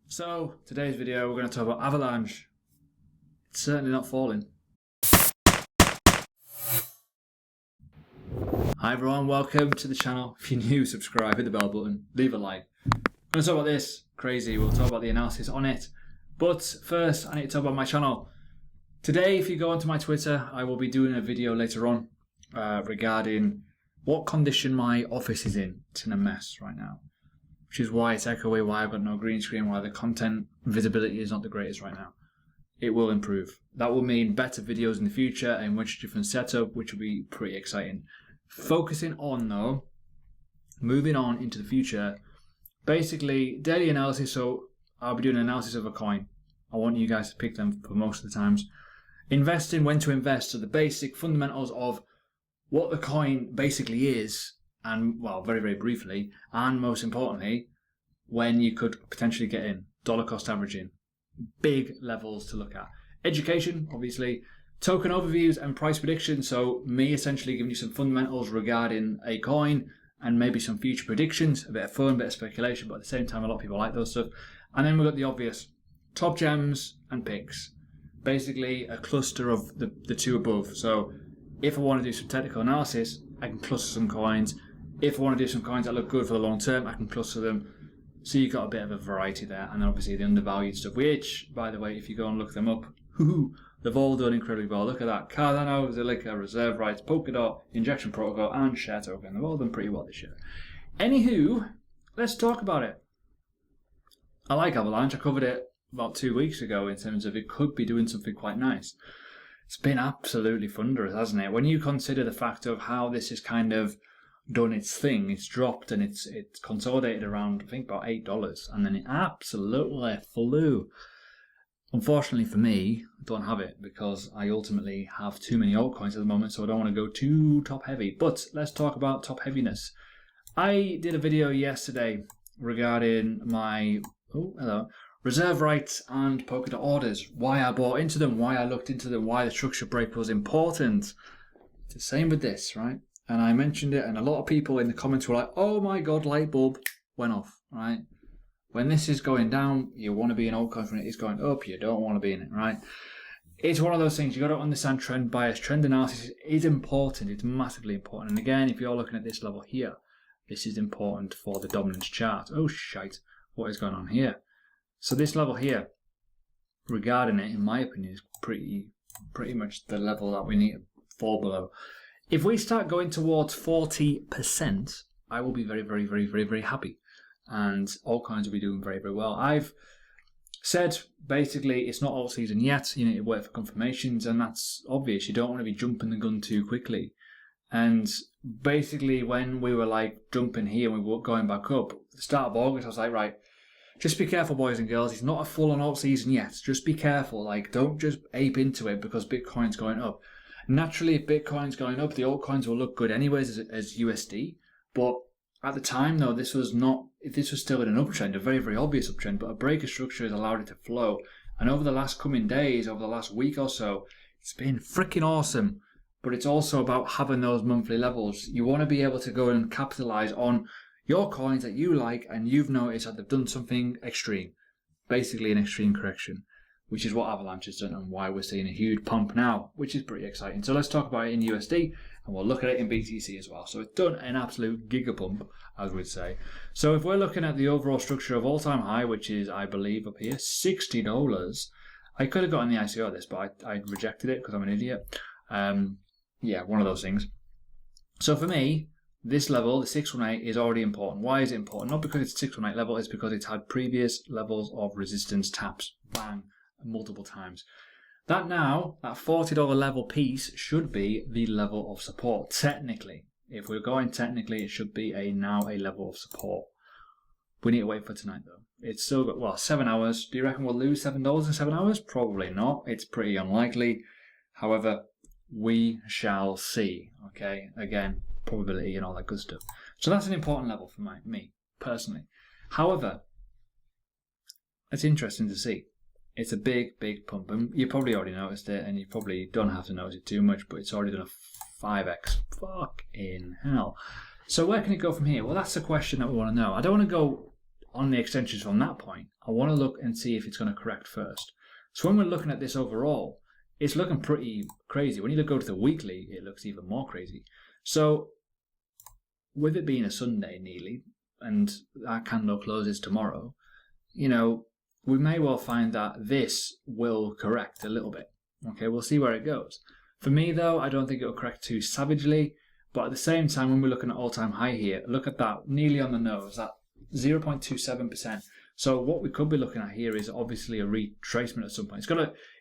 So, today's video we're going to talk about Avalanche. It's certainly not falling. Hi everyone, welcome to the channel. If you're new, subscribe, hit the bell button, leave a like. I'm going to talk about this, crazy, we'll talk about the analysis on it. But first, I need to talk about my channel. Today, if you go onto my Twitter, I will be doing a video later on regarding what condition my office is in. It's in a mess right now. Which is why it's echoey, why I've got no green screen, why the content visibility is not the greatest right now. It will improve. That will mean better videos in the future and much different setup, which will be pretty exciting. Focusing on though, moving on into the future, basically daily analysis. So I'll be doing an analysis of a coin. I want you guys to pick them for most of the times. Investing, when to invest, so the basic fundamentals of what the coin basically is. And, well, very, very briefly, and most importantly, when you could potentially get in, dollar cost averaging, big levels to look at. Education, obviously, token overviews and price predictions, so me essentially giving you some fundamentals regarding a coin and maybe some future predictions, a bit of fun, a bit of speculation, but at the same time, a lot of people like those stuff. And then we've got the obvious, top gems and picks. Basically, a cluster of the two above. So if I want to do some technical analysis, I can cluster some coins. If I want to do some coins that look good for the long term, I can cluster them. So you've got a bit of a variety there. And then obviously the undervalued stuff, which, by the way, if you go and look them up, they've all done incredibly well. Look at that. Cardano, Zilliqa, Reserve Rights, Polkadot, Injection Protocol, and Share Token. They've all done pretty well this year. Anywho, let's talk about it. I like Avalanche. I covered it about 2 weeks ago in terms of it could be doing something quite nice. It's been absolutely thunderous, hasn't it? When you consider the fact of how this is kind of done its thing, it's dropped and it's consolidated around, I think, about $8, and then it absolutely flew. Unfortunately for me, I don't have it because I ultimately have too many altcoins at the moment, so I don't want to go too top heavy. But let's talk about top heaviness. I did a video yesterday regarding my reserve rights and Polkadot orders, why I bought into them, why I looked into them, why the structure break was important. It's the same with this, right? And I mentioned it, and a lot of people in the comments were like, oh my god, light bulb went off, right? When this is going down, you want to be in altcoin. When it is going up, you don't want to be in it, right? It's one of those things, you've got to understand trend bias. Trend analysis is important, it's massively important. And again, if you're looking at this level here, this is important for the dominance chart. Oh shite, what is going on here? So this level here, regarding it, in my opinion, is pretty much the level that we need to fall below. If we start going towards 40%, I will be very, very, very, very, very happy. And altcoins will be doing very, very well. I've said, basically, it's not alt season yet. You need to wait for confirmations, and that's obvious. You don't want to be jumping the gun too quickly. And basically, when we were like jumping here and we were going back up, at the start of August, I was like, right, just be careful, boys and girls. It's not a full-on alt season yet. Just be careful. Like, don't just ape into it because Bitcoin's going up. Naturally, if Bitcoin's going up, the altcoins will look good anyways as USD. But at the time, though, this was still in an uptrend, a very, very obvious uptrend, but a breaker structure has allowed it to flow. And over the last coming days, over the last week or so, it's been freaking awesome. But it's also about having those monthly levels. You want to be able to go and capitalize on your coins that you like and you've noticed that they've done something extreme. Basically an extreme correction, which is what Avalanche has done and why we're seeing a huge pump now, which is pretty exciting. So let's talk about it in USD, and we'll look at it in BTC as well. So it's done an absolute gigapump, as we'd say. So if we're looking at the overall structure of all-time high, which is, I believe, up here, $60. I could have gotten the ICO of this, but I rejected it because I'm an idiot. Yeah, one of those things. So for me, this level, the 618, is already important. Why is it important? Not because it's a 618 level, it's because it's had previous levels of resistance taps. Bang. Multiple times. That now, that $40 level piece should be the level of support. Technically, if we're going technically, it should be now a level of support. We need to wait for tonight though. It's still got, well, 7 hours. Do you reckon we'll lose $7 in 7 hours? Probably not. It's pretty unlikely. However, we shall see. Okay, again, probability and all that good stuff. So that's an important level for me personally. However, it's interesting to see. It's a big, big pump, and you probably already noticed it, and you probably don't have to notice it too much, but it's already done a 5x. Fucking hell. So where can it go from here? Well, that's the question that we want to know. I don't want to go on the extensions from that point, I want to look and see if it's going to correct first. So when we're looking at this overall, it's looking pretty crazy. When you go to the weekly, it looks even more crazy. So with it being a Sunday nearly, and that candle closes tomorrow, you know, we may well find that this will correct a little bit. Okay, we'll see where it goes. For me though, I don't think it'll correct too savagely, but at the same time, when we're looking at all-time high here, look at that, nearly on the nose, that 0.27%. So what we could be looking at here is obviously a retracement at some point.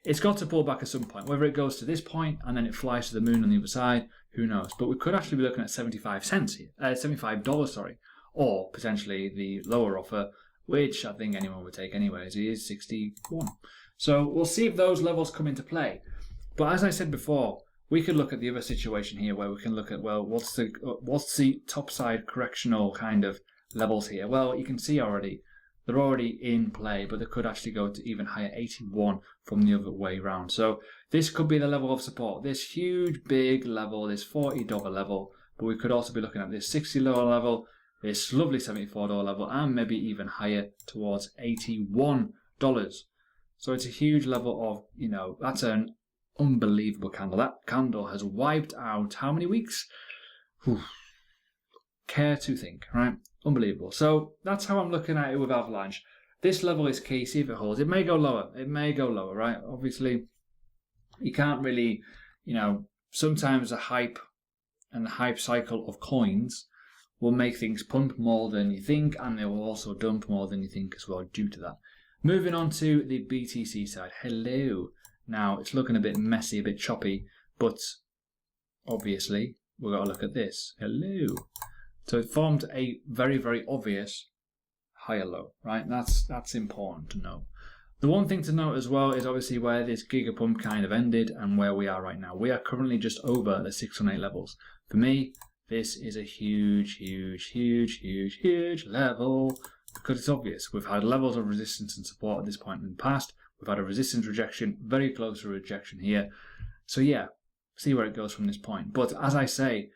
It's got to pull back at some point. Whether it goes to this point and then it flies to the moon on the other side, who knows? But we could actually be looking at 75 cents here, $75, sorry, or potentially the lower offer, which I think anyone would take anyways, is 61. So we'll see if those levels come into play. But as I said before, we could look at the other situation here where we can look at, well, what's the topside correctional kind of levels here? Well, you can see already, they're already in play, but they could actually go to even higher, 81 from the other way around. So this could be the level of support, this huge, big level, this $40 level, but we could also be looking at this $60 level, this lovely $74 level, and maybe even higher towards $81. So it's a huge level of, you know, that's an unbelievable candle. That candle has wiped out how many weeks? Whew. Care to think, right? Unbelievable. So that's how I'm looking at it with Avalanche. This level is key. See if it holds. It may go lower. It may go lower, right? Obviously, you can't really, you know, sometimes the hype and the hype cycle of coins will make things pump more than you think, and they will also dump more than you think as well due to that. Moving on to the BTC side. Hello. Now, it's looking a bit messy, a bit choppy, but obviously, we've got to look at this. Hello. So it formed a very, very obvious higher low, right? That's important to know. The one thing to note as well is obviously where this gigapump kind of ended and where we are right now. We are currently just over the 618 levels. For me, this is a huge, huge, huge, huge, huge level because it's obvious. We've had levels of resistance and support at this point in the past. We've had a resistance rejection, very close to rejection here. So yeah, see where it goes from this point. But as I say,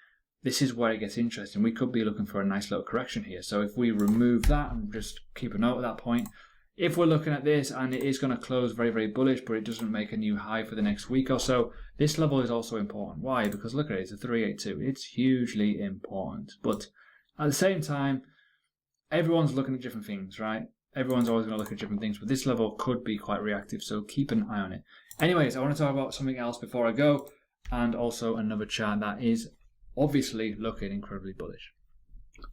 this is where it gets interesting. We could be looking for a nice little correction here. So if we remove that and just keep a note at that point, if we're looking at this and it is going to close very, very bullish, but it doesn't make a new high for the next week or so, this level is also important. Why? Because look at it, it's a 382. It's hugely important. But at the same time, everyone's looking at different things, right? Everyone's always going to look at different things, but this level could be quite reactive, so keep an eye on it. Anyways, I want to talk about something else before I go, and also another chart that is obviously looking incredibly bullish.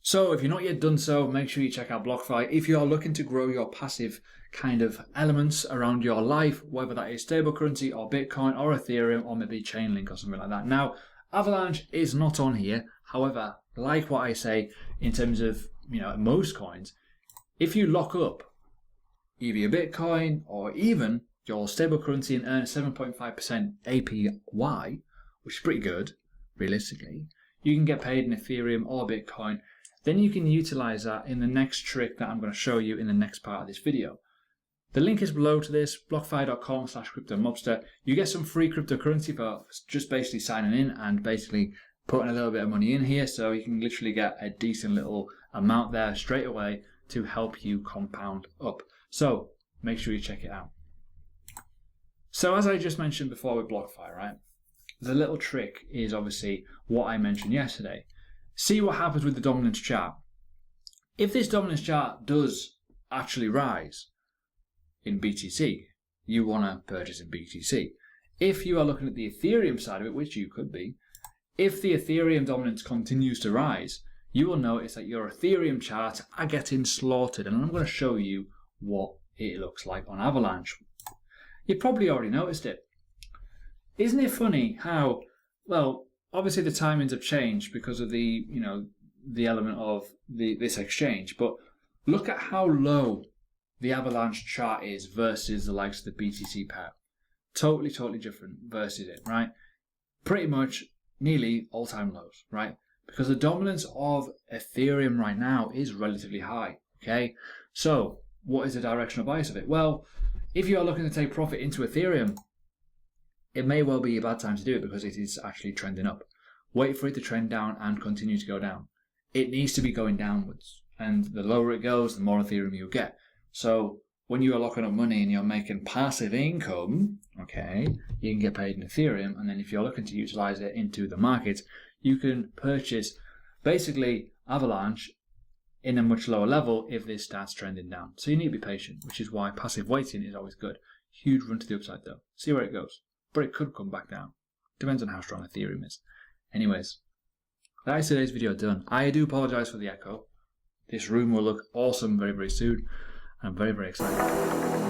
So if you're not yet done so, make sure you check out BlockFi. If you are looking to grow your passive kind of elements around your life, whether that is stable currency or Bitcoin or Ethereum or maybe Chainlink or something like that. Now, Avalanche is not on here. However, like what I say in terms of, you know, most coins, if you lock up either your Bitcoin or even your stable currency and earn a 7.5% APY, which is pretty good, realistically, you can get paid in Ethereum or Bitcoin. Then you can utilize that in the next trick that I'm going to show you in the next part of this video. The link is below to this, blockfi.com/cryptomobster. You get some free cryptocurrency for just basically signing in and basically putting a little bit of money in here, so you can literally get a decent little amount there straight away to help you compound up. So make sure you check it out. So as I just mentioned before with BlockFi, right? The little trick is obviously what I mentioned yesterday. See what happens with the dominance chart. If this dominance chart does actually rise in BTC, you want to purchase in BTC. If you are looking at the Ethereum side of it, which you could be, if the Ethereum dominance continues to rise, you will notice that your Ethereum charts are getting slaughtered. And I'm going to show you what it looks like on Avalanche. You probably already noticed it. Isn't it funny how, well, obviously the timings have changed because of the, you know, the element of this exchange, but look at how low the Avalanche chart is versus the likes of the BTC pair. Totally, totally different versus it, right? Pretty much nearly all-time lows, right? Because the dominance of Ethereum right now is relatively high, okay? So what is the directional bias of it? Well, if you are looking to take profit into Ethereum, it may well be a bad time to do it because it is actually trending up. Wait for it to trend down and continue to go down. It needs to be going downwards. And the lower it goes, the more Ethereum you get. So when you are locking up money and you're making passive income, okay, you can get paid in Ethereum. And then if you're looking to utilize it into the market, you can purchase basically Avalanche in a much lower level if this starts trending down. So you need to be patient, which is why passive waiting is always good. Huge run to the upside though. See where it goes. But it could come back down. Depends on how strong Ethereum is. Anyways, that is today's video done. I do apologize for the echo. This room will look awesome very, very soon. I'm very, very excited.